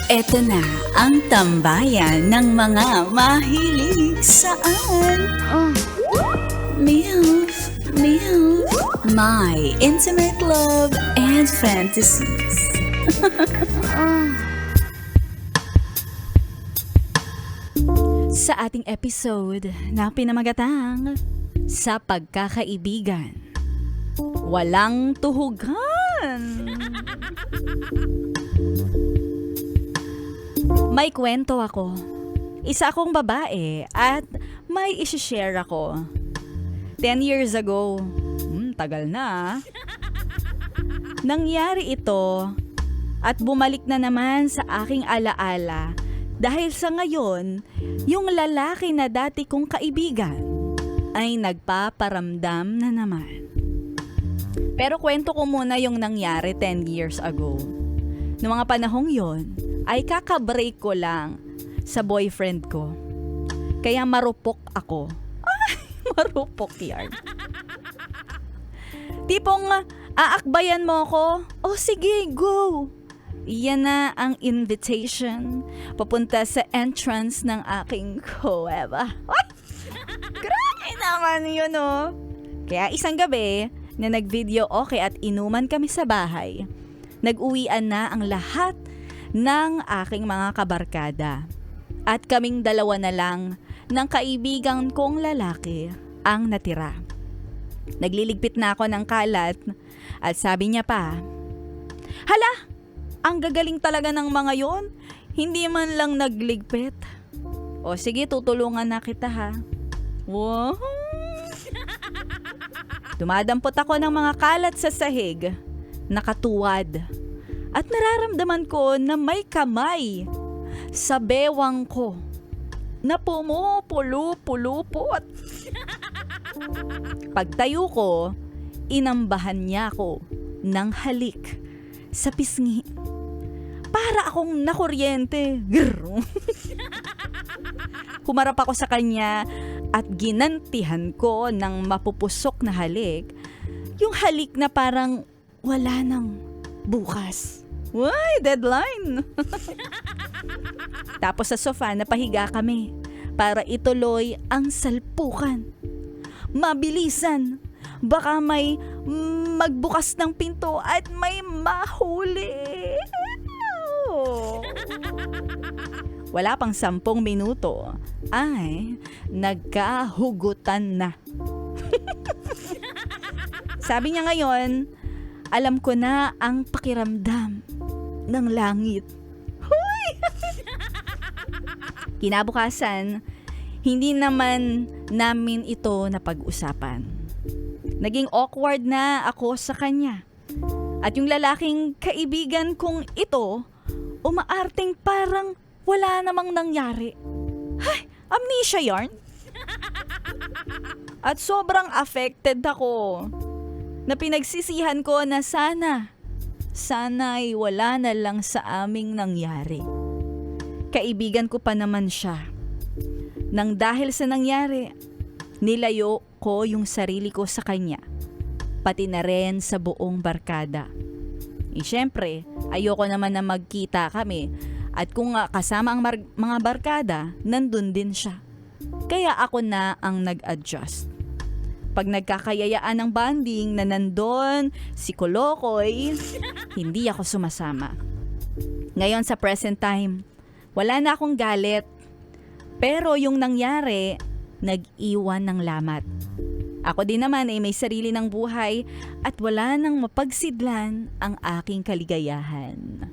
Eto na ang tambayan ng mga mahilig saan. MILF, MILF, My Intimate Love and Fantasies. Sa ating episode na pinamagatang Sa Pagkakaibigan, Walang Tuhugan. May kwento ako. Isa akong babae at may isi-share ako. 10 years ago. Tagal na. Nangyari ito at bumalik na naman sa aking alaala dahil sa ngayon, yung lalaki na dati kong kaibigan ay nagpaparamdam na naman. Pero kwento ko muna yung nangyari 10 years ago. Noong mga panahong yon, ay kakabreak ko lang sa boyfriend ko. Kaya marupok ako. Ay, marupok yan. Tipong aakbayan mo ko, oh sige, go. Iyan na ang invitation papunta sa entrance ng aking kuweba. Ay, grabe naman yun, oh. Kaya isang gabi na nag-video okay at inuman kami sa bahay, nag-uwian na ang lahat ng aking mga kabarkada. At kaming dalawa na lang ng kaibigan kong lalaki ang natira. Nagliligpit na ako ng kalat at sabi niya pa, "Hala, ang gagaling talaga ng mga yon, hindi man lang nagligpit. O sige, tutulungan na kita ha." Wow! Dumadampot ako ng mga kalat sa sahig, nakatuwad. At nararamdaman ko na may kamay sa bewang ko na pumupulupulupot. Pagtayo ko, inambahan niya ako ng halik sa pisngi. Para akong nakuryente. Humarap ako sa kanya at ginantihan ko ng mapupusok na halik. Yung halik na parang wala nang bukas. Why, deadline! Tapos sa sofa, napahiga kami para ituloy ang salpukan. Mabilisan. Baka may magbukas ng pinto at may mahuli. Wala pang 10 minuto ay nagkahugutan na. Sabi niya ngayon, alam ko na ang pakiramdam ng langit. Huy! Kinabukasan, hindi naman namin ito napag-usapan. Naging awkward na ako sa kanya. At yung lalaking kaibigan kong ito, umaarteng parang wala namang nangyari. Hay, amnesia yarn? At sobrang affected ako. Na pinagsisihan ko na sana'y wala na lang sa aming nangyari. Kaibigan ko pa naman siya. Nang dahil sa nangyari, nilayo ko yung sarili ko sa kanya. Pati na rin sa buong barkada. Siyempre, ayoko naman na magkita kami. At kung kasama ang mga barkada, nandun din siya. Kaya ako na ang nag-adjust. Pag nagkakayayaan ng bonding na nandun si Kolokoy, hindi ako sumasama. Ngayon sa present time, wala na akong galit. Pero yung nangyari, nag-iwan ng lamat. Ako din naman ay may sarili ng buhay at wala nang mapagsidlan ang aking kaligayahan.